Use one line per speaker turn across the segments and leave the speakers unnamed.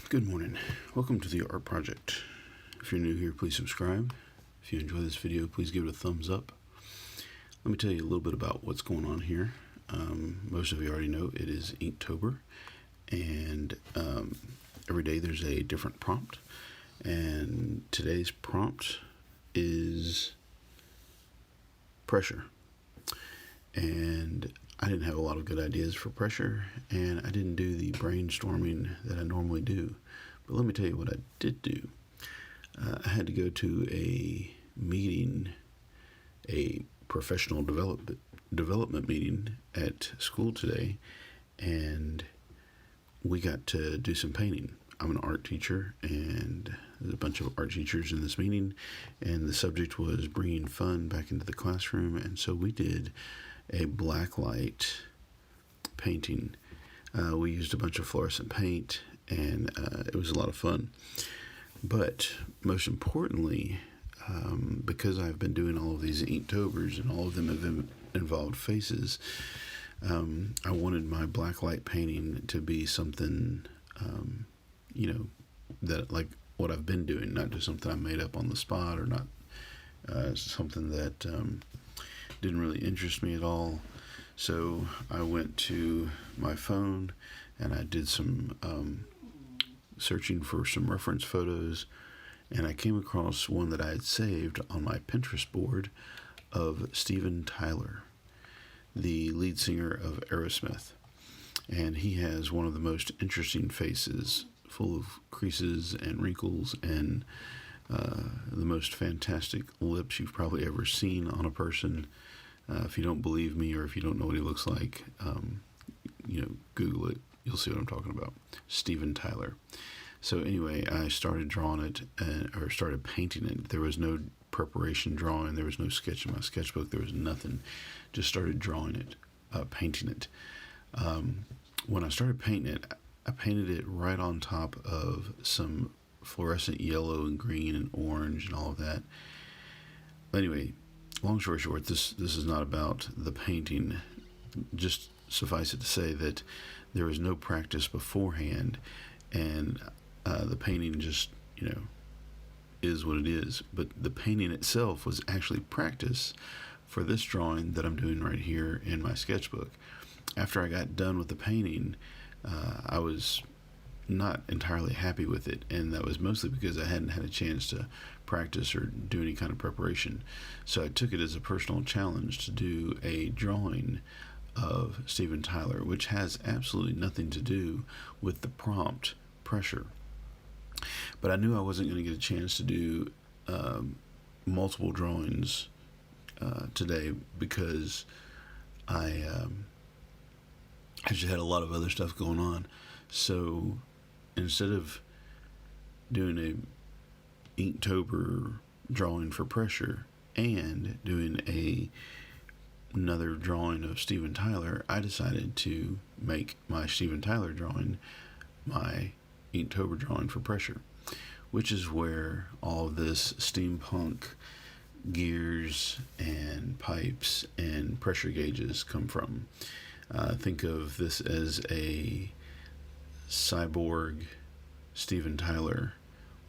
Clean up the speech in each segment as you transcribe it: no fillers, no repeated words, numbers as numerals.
Good morning. Welcome to the Art Project. If you're new here, please subscribe. If you enjoy this video, please give it a thumbs up. Let me tell you a little bit about what's going on here. Most of you already know it is Inktober, and every day there's a different prompt. And today's prompt is pressure. And I didn't have a lot of good ideas for pressure, and I didn't do the brainstorming that I normally do. But let me tell you what I did do. I had to go to a meeting, a professional development meeting at school today, and we got to do some painting. I'm an art teacher, and there's a bunch of art teachers in this meeting, and the subject was bringing fun back into the classroom, and so we did a blacklight painting. We used a bunch of fluorescent paint, and it was a lot of fun. But most importantly, because I've been doing all of these Inktobers and all of them have involved faces, I wanted my blacklight painting to be something, that like what I've been doing, not just something I made up on the spot, or not something that didn't really interest me at all. So I went to my phone and I did some searching for some reference photos, and I came across one that I had saved on my Pinterest board of Steven Tyler, the lead singer of Aerosmith. And he has one of the most interesting faces, full of creases and wrinkles, and the most fantastic lips you've probably ever seen on a person. If you don't believe me, or if you don't know what he looks like, Google it. You'll see what I'm talking about. Steven Tyler. So anyway, I started drawing it, or started painting it. There was no preparation drawing. There was no sketch in my sketchbook. There was nothing. Just started drawing it, painting it. When I started painting it, I painted it right on top of some fluorescent yellow and green and orange and all of that. Anyway, long story short, this is not about the painting. Just suffice it to say that there was no practice beforehand, and the painting just, is what it is. But the painting itself was actually practice for this drawing that I'm doing right here in my sketchbook. After I got done with the painting, I was not entirely happy with it, and that was mostly because I hadn't had a chance to practice or do any kind of preparation. So I took it as a personal challenge to do a drawing of Steven Tyler, which has absolutely nothing to do with the prompt pressure. But I knew I wasn't going to get a chance to do multiple drawings today, because I just had a lot of other stuff going on. So instead of doing a Inktober drawing for pressure and doing another drawing of Steven Tyler, I decided to make my Steven Tyler drawing my Inktober drawing for pressure, which is where all of this steampunk gears and pipes and pressure gauges come from. Think of this as a cyborg Steven Tyler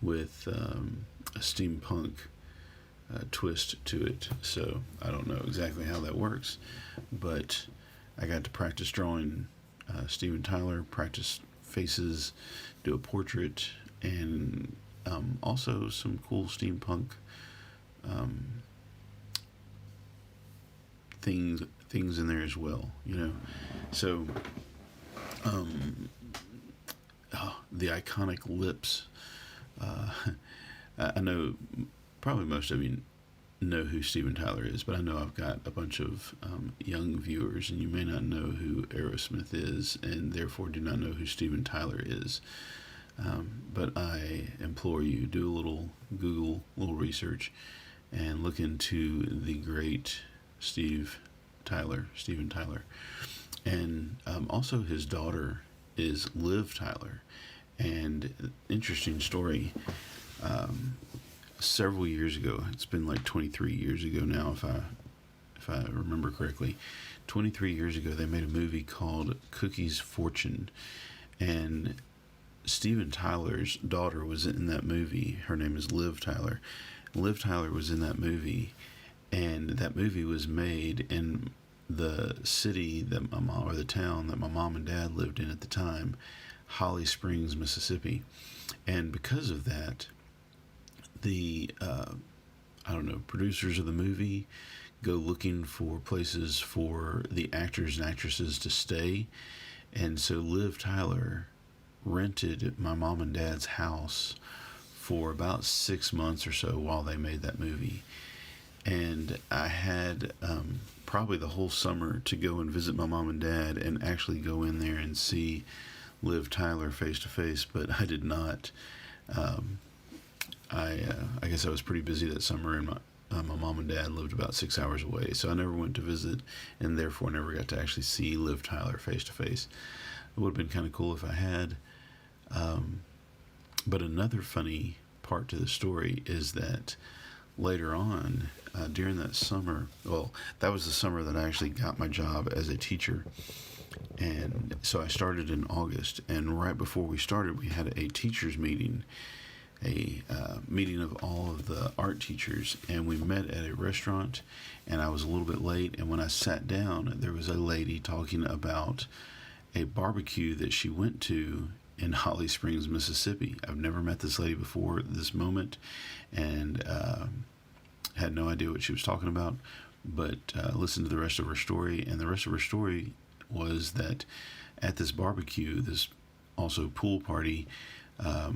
with a steampunk twist to it. So I don't know exactly how that works, but I got to practice drawing Steven Tyler, practice faces, do a portrait, and also some cool steampunk things in there as well, So the iconic lips. I know probably most of you know who Steven Tyler is, but I know I've got a bunch of young viewers, and you may not know who Aerosmith is, and therefore do not know who Steven Tyler is. But I implore you, do a little Google, little research, and look into the great Steven Tyler. And also his daughter is Liv Tyler. And interesting story, several years ago, it's been like 23 years ago now, if I remember correctly, 23 years ago, they made a movie called Cookie's Fortune. And Steven Tyler's daughter was in that movie. Her name is Liv Tyler. Liv Tyler was in that movie, and that movie was made in the city that my mom, or the town that my mom and dad lived in at the time, Holly Springs, Mississippi. And because of that, the producers of the movie go looking for places for the actors and actresses to stay. And so Liv Tyler rented my mom and dad's house for about 6 months or so while they made that movie. And I had probably the whole summer to go and visit my mom and dad and actually go in there and see Liv Tyler face to face, but I did not. I guess I was pretty busy that summer, and my mom and dad lived about 6 hours away, so I never went to visit, and therefore never got to actually see Liv Tyler face to face. It would have been kind of cool if I had. But another funny part to the story is that later on, during that summer, well, that was the summer that I actually got my job as a teacher. And so I started in August, and right before we started, we had a teachers meeting, a meeting of all of the art teachers, and we met at a restaurant, and I was a little bit late, and when I sat down, there was a lady talking about a barbecue that she went to in Holly Springs, Mississippi. I've never met this lady before this moment, and had no idea what she was talking about, but listened to the rest of her story, and the rest of her story was that at this barbecue, this also pool party, a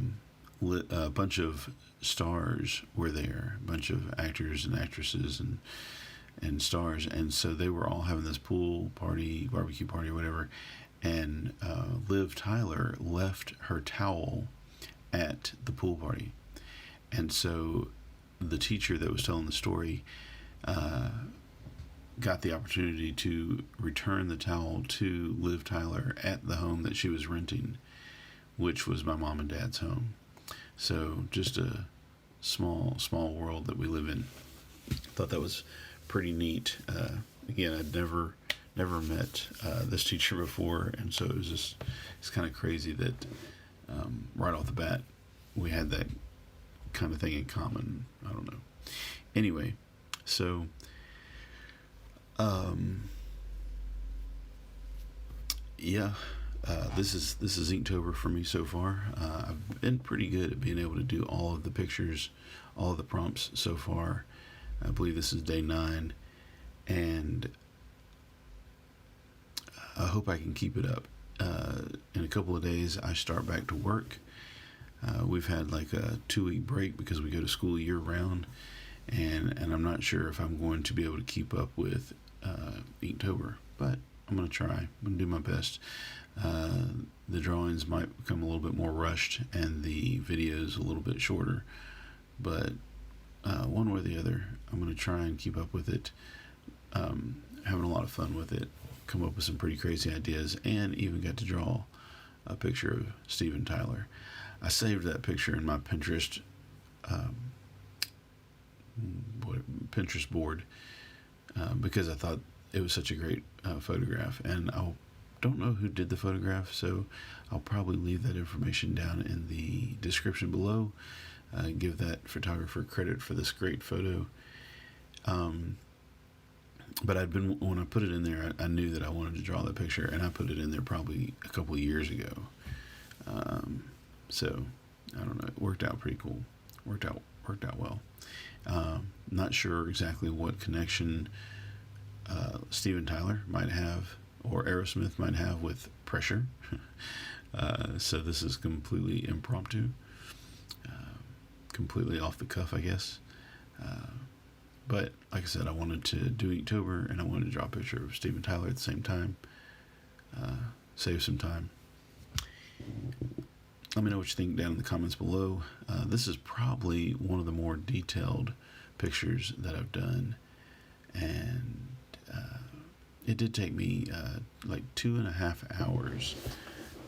bunch of stars were there, a bunch of actors and actresses and stars, and so they were all having this pool party, barbecue party, or whatever, and Liv Tyler left her towel at the pool party, and so the teacher that was telling the story got the opportunity to return the towel to Liv Tyler at the home that she was renting, which was my mom and dad's home. So just a small world that we live in. I thought that was pretty neat. Again, I'd never met this teacher before, and so it's kind of crazy that right off the bat we had that kind of thing in common. I don't know. Anyway, so this is Inktober for me so far. I've been pretty good at being able to do all of the pictures, all of the prompts so far. I believe this is day 9, and I hope I can keep it up. In a couple of days, I start back to work. We've had like a 2-week break because we go to school year round, and I'm not sure if I'm going to be able to keep up with Inktober, but I'm going to try. I'm going to do my best. The drawings might become a little bit more rushed and the videos a little bit shorter, but one way or the other, I'm going to try and keep up with it. Having a lot of fun with it, come up with some pretty crazy ideas, and even got to draw a picture of Steven Tyler. I saved that picture in my Pinterest board because I thought it was such a great photograph, and I don't know who did the photograph, so I'll probably leave that information down in the description below. Give that photographer credit for this great photo. But when I put it in there, I knew that I wanted to draw that picture, and I put it in there probably a couple of years ago. So I don't know, it worked out pretty cool. Worked out well. Not sure exactly what connection Steven Tyler might have, or Aerosmith might have, with Pressure. So this is completely impromptu, completely off the cuff, I guess. But like I said, I wanted to do Inktober, and I wanted to draw a picture of Steven Tyler at the same time. Save some time. Let me know what you think down in the comments below. This is probably one of the more detailed pictures that I've done, and it did take me like 2.5 hours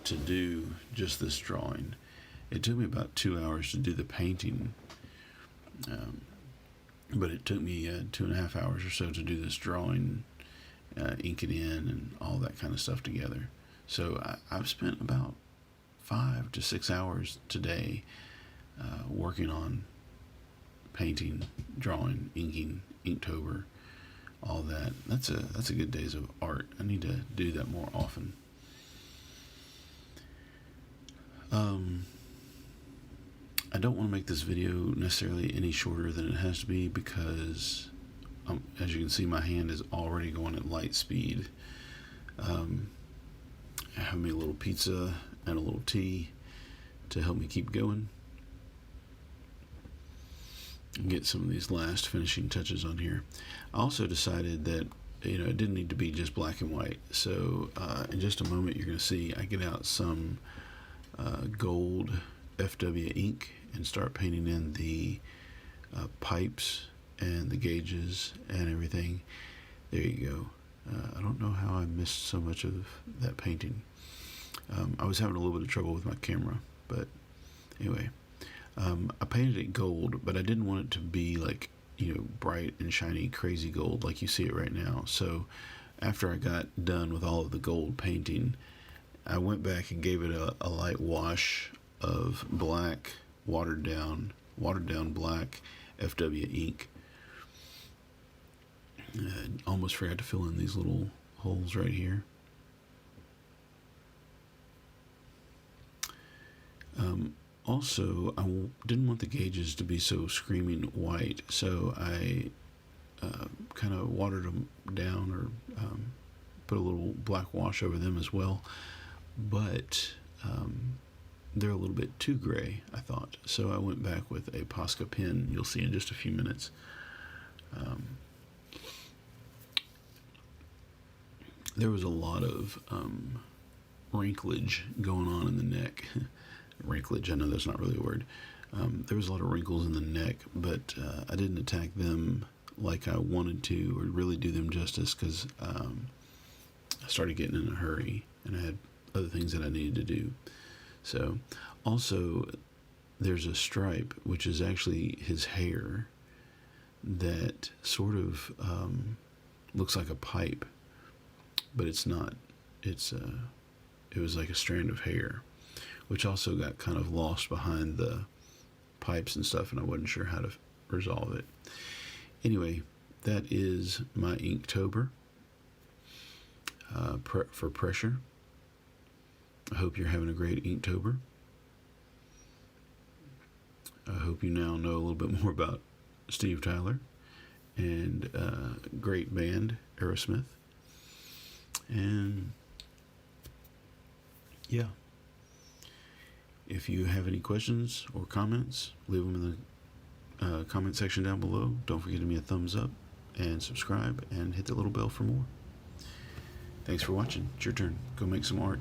to do just this drawing. It took me about 2 hours to do the painting, but it took me 2.5 hours or so to do this drawing, ink it in, and all that kind of stuff together. So I've spent about 5 to 6 hours today working on painting, drawing, inking, Inktober, all that. That's a good days of art. I need to do that more often. I don't want to make this video necessarily any shorter than it has to be because, as you can see, my hand is already going at light speed. I have me a little pizza and a little tea to help me keep going. And get some of these last finishing touches on here. I also decided that it didn't need to be just black and white. So in just a moment you're going to see I get out some gold FW ink and start painting in the pipes and the gauges and everything. There you go. I don't know how I missed so much of that painting. I was having a little bit of trouble with my camera, but anyway, I painted it gold, but I didn't want it to be like bright and shiny crazy gold like you see it right now. So after I got done with all of the gold painting, I went back and gave it a light wash of black, watered down black FW ink. Almost forgot to fill in these little holes right here. Also, I didn't want the gauges to be so screaming white, so I kind of watered them down or put a little black wash over them as well. But they're a little bit too gray, I thought. So I went back with a Posca pen. You'll see in just a few minutes. There was a lot of wrinklage going on in the neck. Wrinklage, I know that's not really a word. There was a lot of wrinkles in the neck, but I didn't attack them like I wanted to or really do them justice because I started getting in a hurry and I had other things that I needed to do. So also there's a stripe, which is actually his hair, that sort of looks like a pipe, but it's not. It was like a strand of hair, which also got kind of lost behind the pipes and stuff, and I wasn't sure how to resolve it. Anyway, that is my Inktober for pressure. I hope you're having a great Inktober. I hope you now know a little bit more about Steve Tyler and great band Aerosmith. And yeah. If you have any questions or comments, leave them in the comment section down below. Don't forget to give me a thumbs up and subscribe and hit the little bell for more. Thanks for watching. It's your turn. Go make some art.